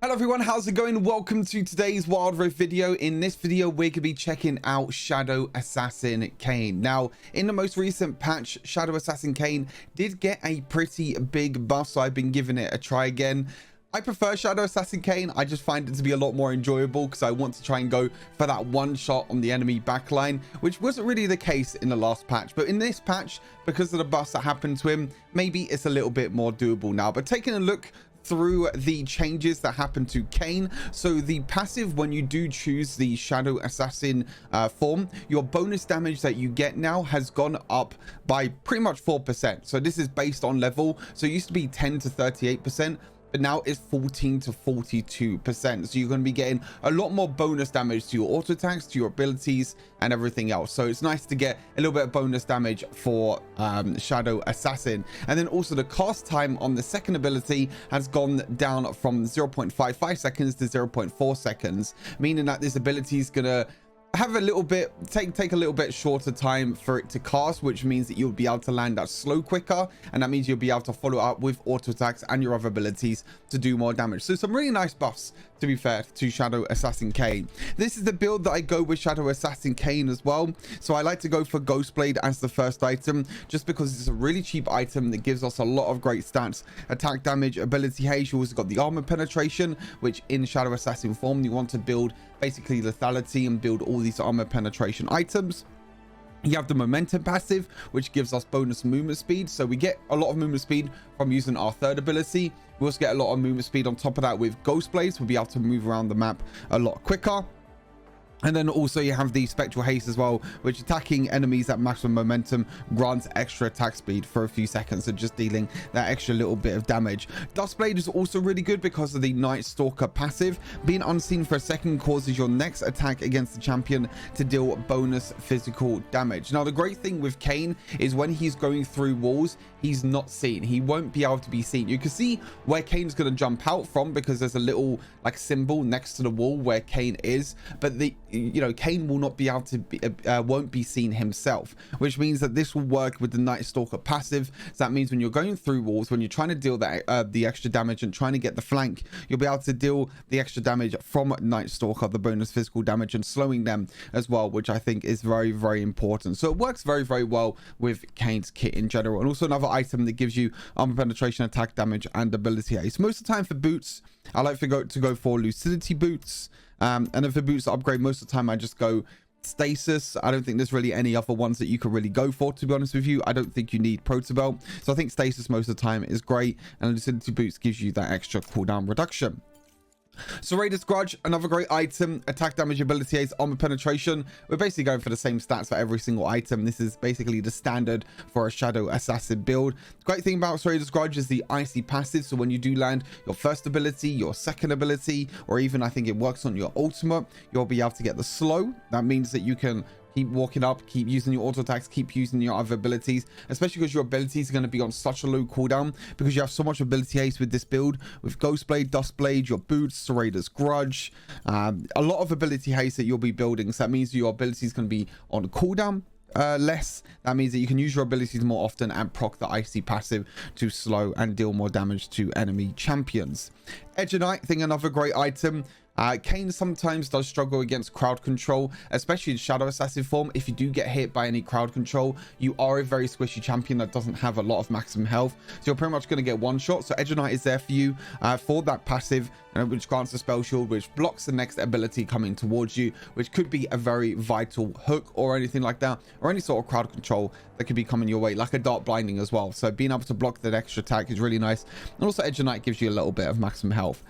Hello everyone, how's it going? Welcome to today's Wild Rift video. In this video, we're going to be checking out Shadow Assassin Kayn. Now, in the most recent patch, Shadow Assassin Kayn did get a pretty big buff, so I've been giving it a try again. I prefer Shadow Assassin Kayn. I just find it to be a lot more enjoyable because I want to try and go for that one shot on the enemy backline, which wasn't really the case in the last patch. But in this patch, because of the buffs that happened to him, maybe it's a little bit more doable now. But taking a look through the changes that happen to Kayn, so the passive, when you do choose the Shadow Assassin form, your bonus damage that you get now has gone up by pretty much 4%. So this is based on level, so it used to be 10 to 38%, but now it's 14 to 42%. So you're going to be getting a lot more bonus damage to your auto attacks, to your abilities, and everything else. So it's nice to get a little bit of bonus damage for Shadow Assassin. And then also the cast time on the second ability has gone down from 0.55 seconds to 0.4 seconds, meaning that this ability is going to have a little bit take a little bit shorter time for it to cast, which means that you'll be able to land that slow quicker, and that means you'll be able to follow up with auto attacks and your other abilities to do more damage. So some really nice buffs, to be fair, to Shadow Assassin Kayn. This is the build that I go with Shadow Assassin Kayn as well. So I like to go for Ghostblade as the first item, just because it's a really cheap item that gives us a lot of great stats: attack damage, ability haste. You also got the armor penetration, which in Shadow Assassin form you want to build basically lethality and build all these armor penetration items. You have the momentum passive, which gives us bonus movement speed, so we get a lot of movement speed from using our third ability. We also get a lot of movement speed on top of that with Ghost Blades. We'll be able to move around the map a lot quicker. And then also you have the Spectral Haste as well, which attacking enemies at maximum momentum grants extra attack speed for a few seconds, so just dealing that extra little bit of damage. Duskblade is also really good because of the Night Stalker passive. Being unseen for a second causes your next attack against the champion to deal bonus physical damage. Now the great thing with Kayn is when he's going through walls, he's not seen. He won't be able to be seen. You can see where Kayn's going to jump out from because there's a little like symbol next to the wall where Kayn is, but Kayn will not be able to be, won't be seen himself, which means that this will work with the Night Stalker passive. So that means when you're going through walls, when you're trying to deal that the extra damage and trying to get the flank, you'll be able to deal the extra damage from Night Stalker, the bonus physical damage, and slowing them as well, which I think is very, very important. So it works very, very well with Kayn's kit in general. And also another item that gives you armor penetration, attack damage, and ability haste. Most of the time for boots, I like to go for lucidity boots. And then for boots to upgrade, most of the time I just go stasis. I don't think there's really any other ones that you could really go for, to be honest with you. I don't think you need protobelt, so I think stasis most of the time is great, and lucidity boots gives you that extra cooldown reduction. So Rhaast Grudge, another great item: attack damage, ability haste, armor penetration. We're basically going for the same stats for every single item. This is basically the standard for a Shadow Assassin build. The great thing about Rhaast Grudge is the icy passive, so when you do land your first ability, your second ability, or even I think it works on your ultimate, you'll be able to get the slow. That means that you can keep walking up, keep using your auto attacks, keep using your other abilities, especially because your abilities are going to be on such a low cooldown because you have so much ability haste with this build, with Ghostblade, Duskblade, your boots, Rhaast Grudge, a lot of ability haste that you'll be building. So that means your ability is going to be on cooldown less. That means that you can use your abilities more often and proc the icy passive to slow and deal more damage to enemy champions. Edge of Night, I think another great item. Kayn sometimes does struggle against crowd control, especially in Shadow Assassin form. If you do get hit by any crowd control, you are a very squishy champion that doesn't have a lot of maximum health, so you're pretty much going to get one shot. So Edge of Night is there for you for that passive, which grants a spell shield, which blocks the next ability coming towards you, which could be a very vital hook or anything like that, or any sort of crowd control that could be coming your way, like a dark blinding as well. So being able to block that extra attack is really nice. And also Edge of Night gives you a little bit of maximum health.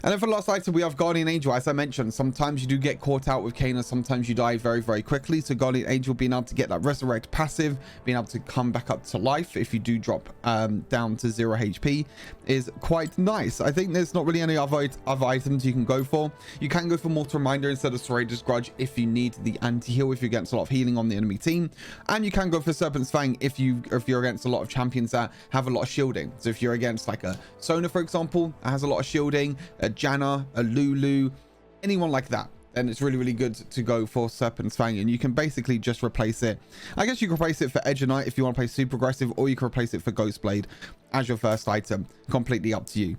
And then for the last item, we have Guardian Angel. As I mentioned, sometimes you do get caught out with Kayn, and sometimes you die very, very quickly. So Guardian Angel being able to get that resurrect passive, being able to come back up to life if you do drop down to 0 HP is quite nice. I think there's not really any other items you can go for. You can go for Mortal Reminder instead of Rhaast Grudge if you need the anti-heal, if you're against a lot of healing on the enemy team. And you can go for Serpent's Fang if you're against a lot of champions that have a lot of shielding. So if you're against like a Sona, for example, that has a lot of shielding, a Janna, a Lulu, anyone like that, then it's really, really good to go for Serpent's Fang, and you can basically just replace it. I guess you can replace it for Edge of Night if you want to play super aggressive, or you can replace it for Ghostblade as your first item. Completely up to you.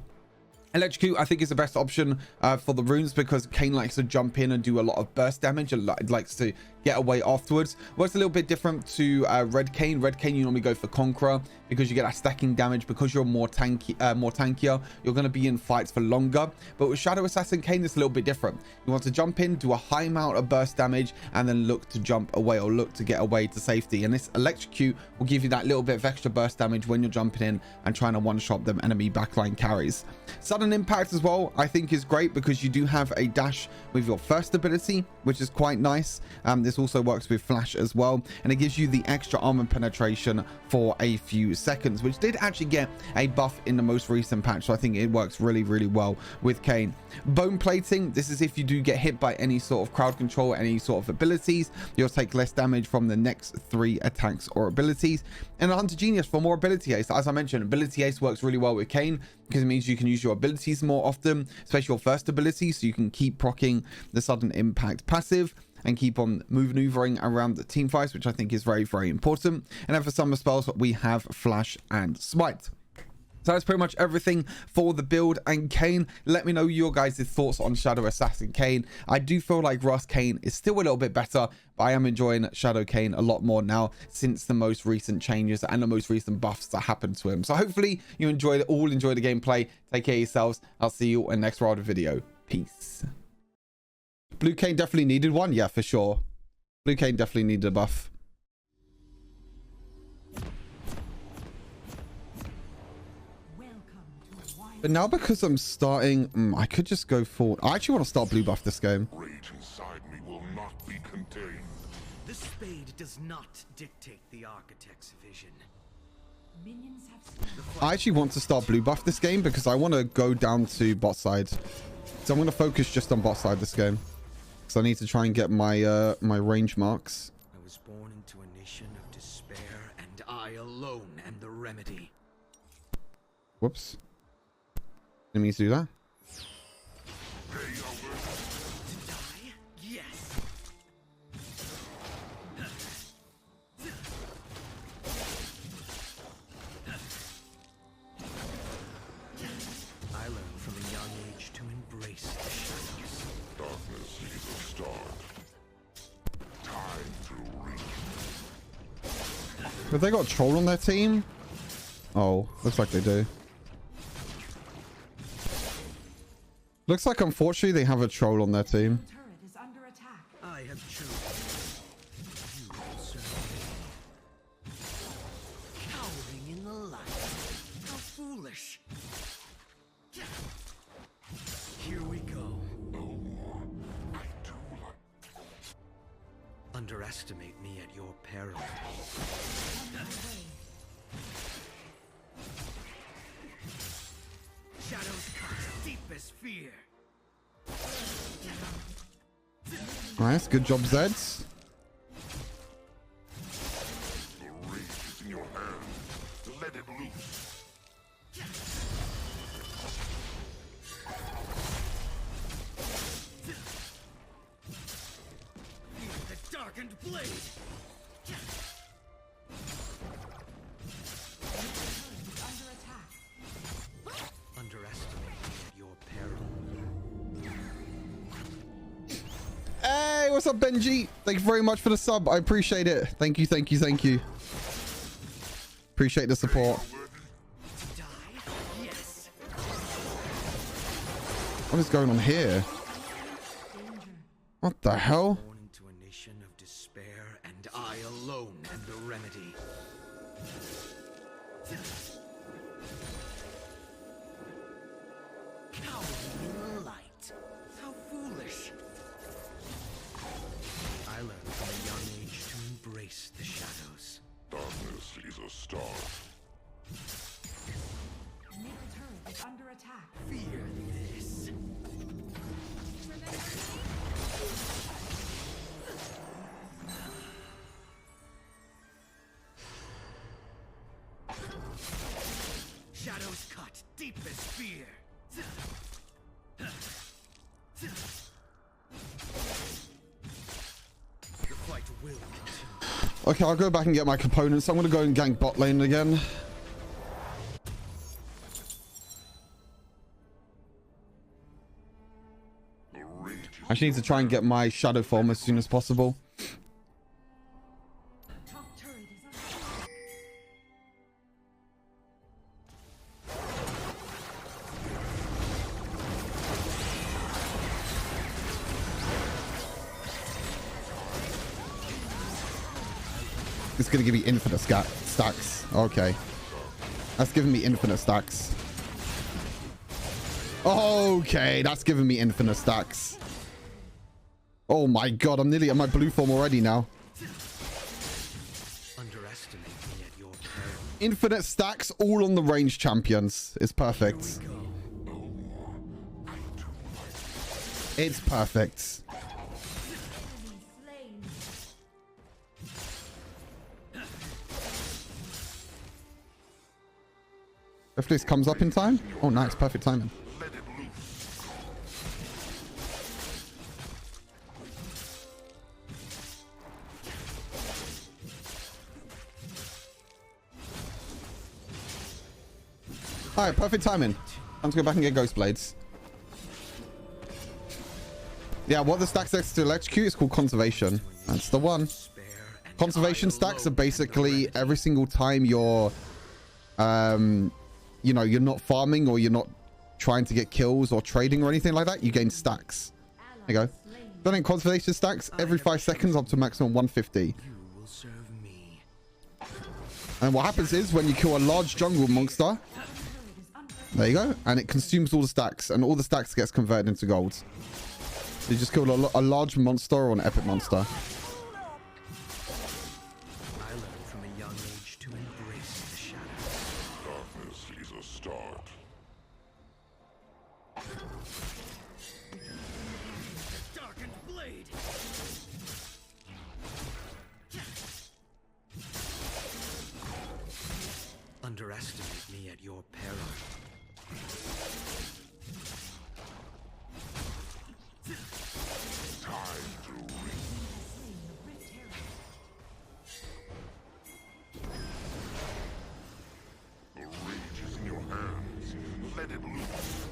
Electrocute, I think, is the best option for the runes because Kayn likes to jump in and do a lot of burst damage and likes to get away afterwards. Works a little bit different to Red Kayn. Red Kayn, you normally go for Conqueror because you get that stacking damage. Because you're more tankier, you're going to be in fights for longer. But with Shadow Assassin Kayn, it's a little bit different. You want to jump in, do a high amount of burst damage, and then look to jump away or look to get away to safety. And this Electrocute will give you that little bit of extra burst damage when you're jumping in and trying to one-shot them enemy backline carries. Sudden Impact as well, I think, is great because you do have a dash with your first ability, which is quite nice. This also works with Flash as well, and it gives you the extra armor penetration for a few seconds, which did actually get a buff in the most recent patch. So I think it works really, really well with Kayn. Bone Plating, this is if you do get hit by any sort of crowd control, any sort of abilities, you'll take less damage from the next 3 attacks or abilities. And a Hunter Genius for more ability ace. As I mentioned, ability ace works really well with Kayn because it means you can use your abilities more often, especially your first ability, so you can keep proccing the Sudden Impact passive and keep on maneuvering around the team fights, which I think is very, very important. And then for summer spells, we have Flash and Smite. So that's pretty much everything for the build and Kayn. Let me know your guys' thoughts on Shadow Assassin Kayn. I do feel like Rhaast Kayn is still a little bit better, but I am enjoying Shadow Kayn a lot more now since the most recent changes and the most recent buffs that happened to him. So hopefully you enjoy the gameplay. Take care of yourselves. I'll see you in the next Wilder video. Peace. Blue Kayn definitely needed one. Yeah, for sure. Blue Kayn definitely needed a buff. But now because I'm starting, I could just go for... I actually want to start blue buff this game. Rage inside me will not be contained. The spade does not dictate the architect's vision. Minions have... I actually want to start blue buff this game because I want to go down to bot side. So I'm going to focus just on bot side this game. Because I need to try and get my my range marks. I was born into a nation of despair, and I alone am the remedy. Whoops. Didn't mean to do that. To die? Yes. I learned from a young age to embrace the shadows. Darkness is a start. Time to reach. Have they got a troll on their team? Oh, looks like they do. Looks like, unfortunately, they have a troll on their team. Turret is under attack. I have chosen. You will serve me. Cowering in the light. How foolish. Here we go. No more. I do like... Underestimate me at your peril. Shadow's deepest fear. Nice, good job, Zeds. The rage is in your hand. Let it loose. Feel the darkened blade. Under attack. Underestimate me at your peril. Hey, what's up, Benji? Thank you very much for the sub. I appreciate it. Thank you, thank you, thank you. Appreciate the support. To die? Yes. What is going on here? What the hell? Born into a nation of despair, and I alone am the remedy. Cowering in the light. How foolish. I learned from a young age to embrace the shadows. Darkness is a start. Middle turret is under attack. Fear this. Shadows cut deepest fear. The fight will continue. Okay, I'll go back and get my components. I'm going to go and gank bot lane again. I just need to try and get my shadow form as soon as possible. Top turret is under It's gonna give me infinite stacks. Okay. That's giving me infinite stacks. Okay, that's giving me infinite stacks. Oh my god, I'm nearly at my blue form already now. Underestimate me at your peril. Infinite stacks all on the range champions. It's perfect. It's perfect. enemy slain. Hopefully this comes up in time. Oh, nice. Perfect timing. Let it loose. All right, perfect timing. Time to go back and get ghost blades. Yeah, what the stacks next to electrocute is called conservation. That's the one. Spare and Conservation I stacks are alone basically am the every single time you're, you know, you're not farming or you're not trying to get kills or trading or anything like that, you gain stacks. There you go. Then in conservation stacks, every 5 seconds up to maximum 150. You will serve me. And what happens is when you kill a large jungle monster, there you go, and it consumes all the stacks, and all the stacks gets converted into gold. You just killed a large monster or an epic monster. I learned from a young age to embrace the shadow. Darkness is a start. Darkened blade. Underestimate me at your peril. Time to reach. The rage is in your hands. Let it loose.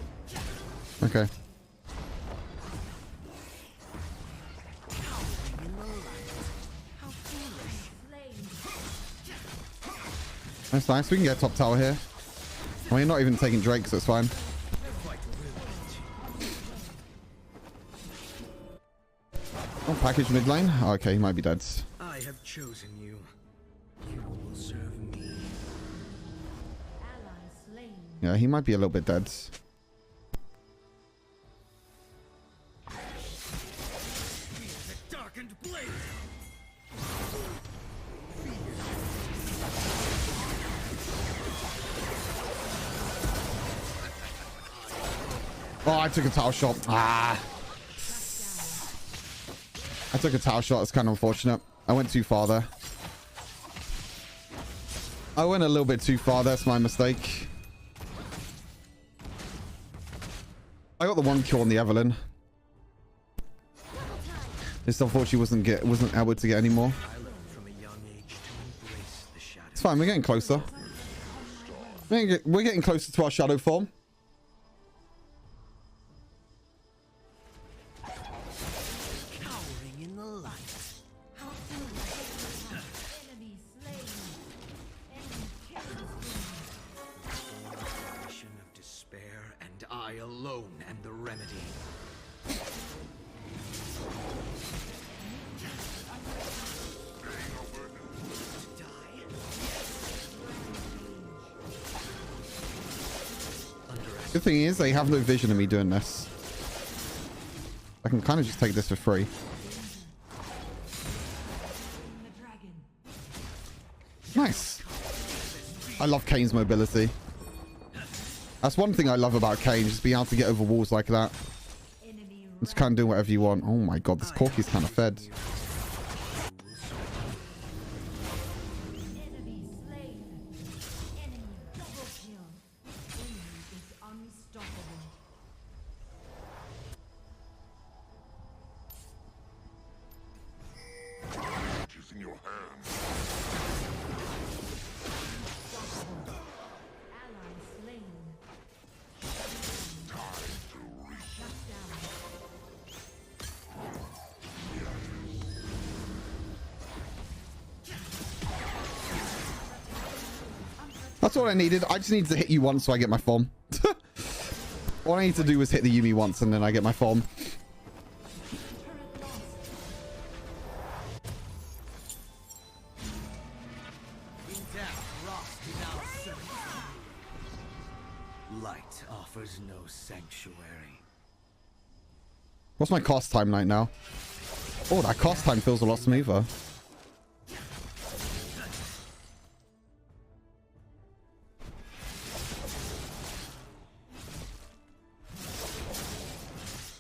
Okay. In the light. How foolish. That's nice. We can get top tower here. Well, you're not even taking Drake, so it's fine. Oh, package mid lane. Oh, okay, he might be dead. I have chosen you. You will serve me. Ally slain. Yeah, he might be a little bit dead. The darkened blade. Oh, I took a tower shot. Ah. I took a tower shot. It's kind of unfortunate. I went too far there. I went a little bit too far. That's my mistake. I got the one kill on the Evelyn. This unfortunately wasn't able to get any more. I learned from a young age to embrace the shadow. It's fine. We're getting closer. We're getting closer to our shadow form. Cowering in the light. Enemy slain. Enemy killing spree. Mission of despair, and I alone am the remedy. To die? Underestimate. Good thing is they have no vision of me doing this. I can kind of just take this for free. The dragon. Nice. I love Kayn's mobility. That's one thing I love about Kayn, just being able to get over walls like that. Enemy Just kind of do whatever you want. Oh my god, this Corki's kind of fed. Enemy slain. Enemy double kill. Enemy is unstoppable. Rage is in your hands. Ally slain. Time to reach. Shut down. That's all I needed. I just need to hit you once so I get my form. All I need to do was hit the Yuumi once and then I get my form. Light offers no sanctuary. What's my cost time right now? Oh, that cost time feels a lot smoother.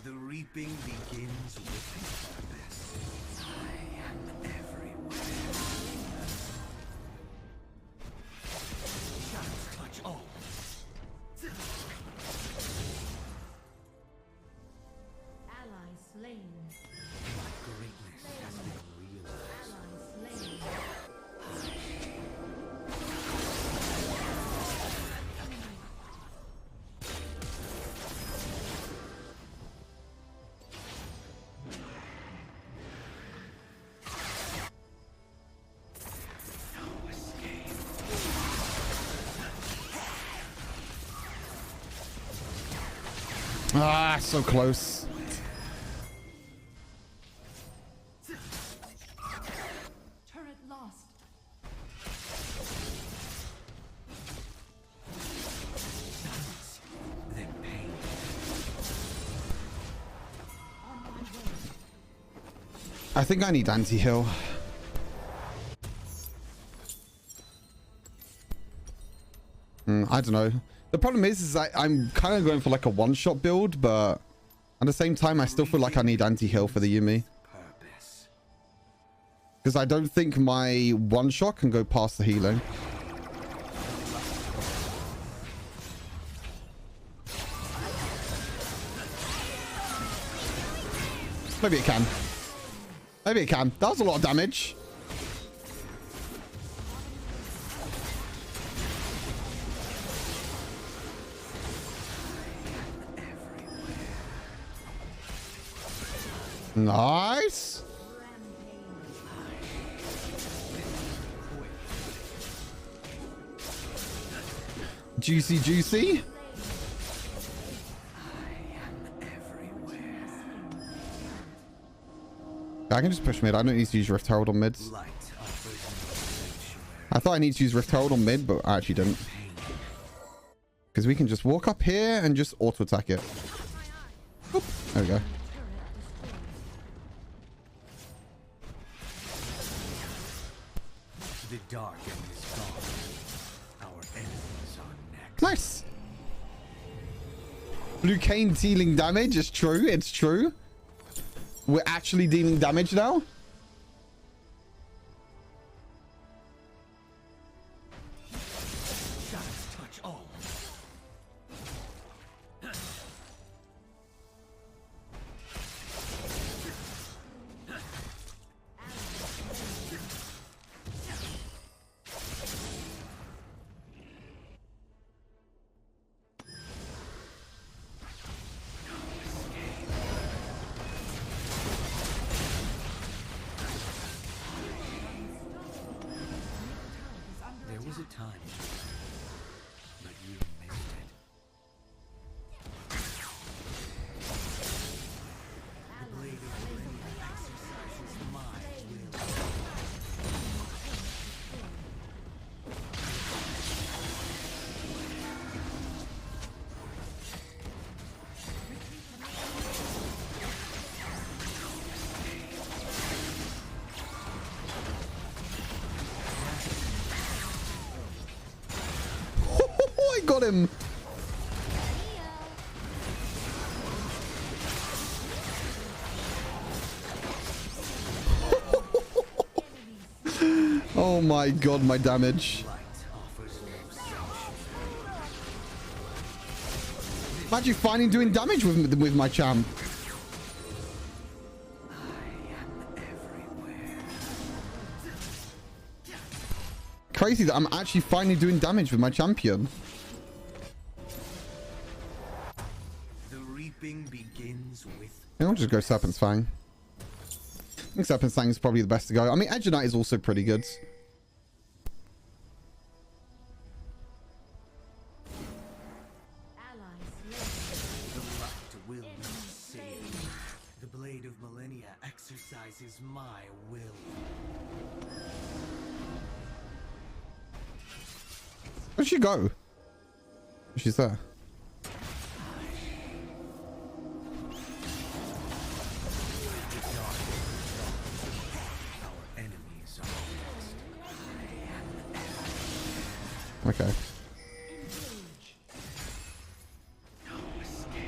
The reaping begins with purpose. I am everywhere. Shadows touch all. Ally slain. Greatness has been realized. Ally slain. No escape. Ah, so close. Turret lost. Silence, then pain. On my way. I think I need anti-heal. I don't know. The problem is I'm kind of going for like a one-shot build, but at the same time, I still feel like I need anti-heal for the Yuumi. Purpose. Because I don't think my one-shot can go past the healing. Maybe it can. Maybe it can. That was a lot of damage. Nice. Juicy, juicy. I can just push mid. I don't need to use Rift Herald on mid. Light offers no sanctuary. I thought I need to use Rift Herald on mid, but I actually didn't. Because we can just walk up here and just auto attack it. Oop, there we go. The dark end is gone. Our enemies are next. Nice. Blue Kayn dealing damage. It's true. It's true. We're actually dealing damage now. Shadows touch all. There was a time, but you missed it. The blade of flame exercises my will. I got him. Oh my god, my damage. Light offers no sanctuary. Imagine finally doing damage with my champ. Everywhere. Crazy that I'm actually finally doing damage with my champion. The reaping begins with I'll just go Serpent's Fang. I think Serpent's Fang is probably the best to go. I mean, Edge of Night is also pretty good. exercises my will. Where'd she go? She's there. Our enemies are Okay. no escape.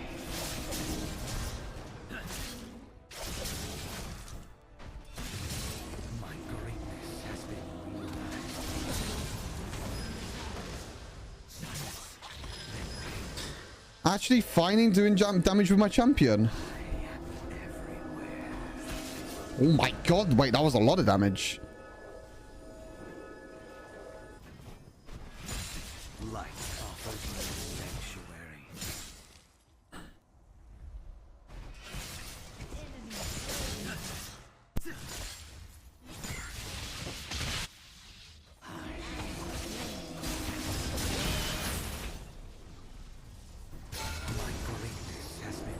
My greatness has been realized. Actually finding doing damage with my champion. Oh my god, wait, that was a lot of damage. Light offers no sanctuary. My greatness has been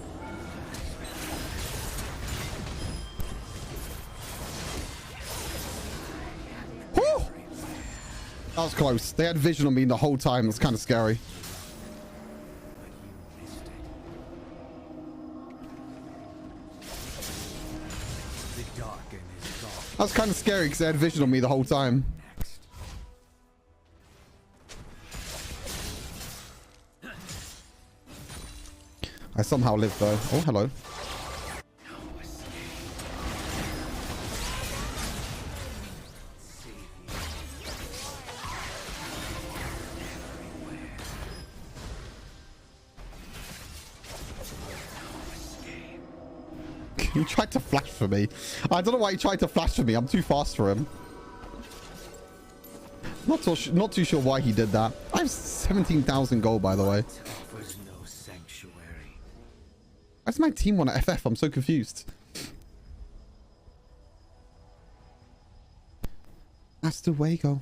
Whew! That was close. They had vision on me the whole time. It's kind of scary. but you missed it. The darken is gone. That was kind of scary because they had vision on me the whole time. Next. I somehow lived though. Oh, hello. No escape. Save you. He tried to flash for me. I don't know why he tried to flash for me. I'm too fast for him. Not too sure why he did that. I have 17,000 gold, by the way. Offers no sanctuary. Why does my team want to FF? I'm so confused. That's the way, go.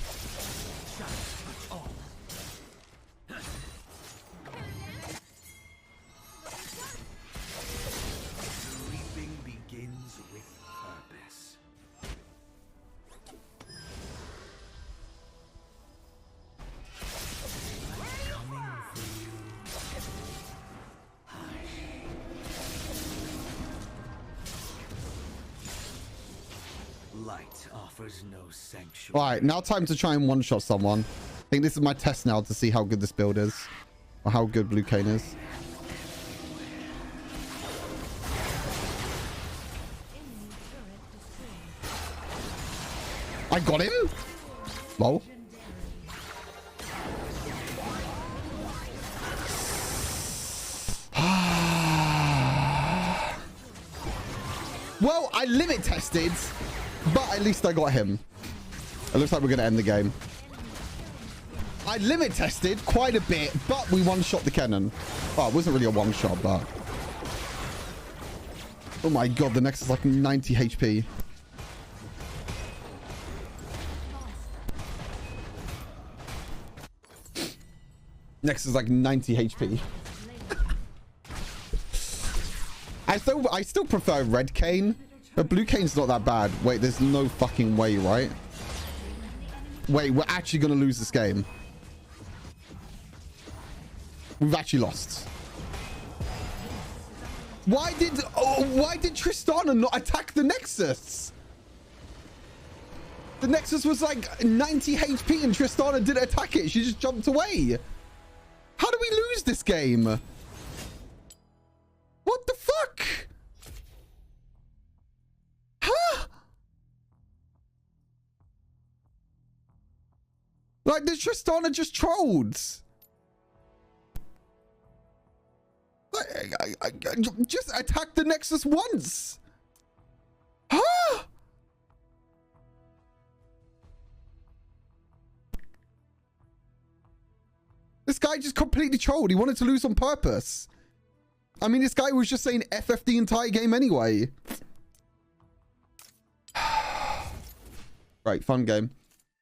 Reaping begins with purpose. Coming for you. Light offers no sanctuary. All right, now time to try and one-shot someone. I think this is my test now to see how good this build is. Or how good Blue Kayn is. I got him? Lol. Well, I limit tested, but at least I got him. It looks like we're going to end the game. I limit tested quite a bit, but we one-shot the cannon. Oh, it wasn't really a one-shot, but... Oh my god, the next is like 90 HP. Next is like 90 HP. I still prefer Red Kayn, but Blue Kayn's not that bad. Wait, there's no fucking way, right? Wait, we're actually gonna lose this game. We've actually lost. Why did Tristana not attack the Nexus? The Nexus was like 90 HP and Tristana didn't attack it. She just jumped away. How do we lose this game? What the fuck? Huh? Like, the Tristana just trolled. Like, just attack the Nexus once. Huh? This guy just completely trolled. He wanted to lose on purpose. I mean, this guy was just saying FF the entire game anyway. Right, fun game.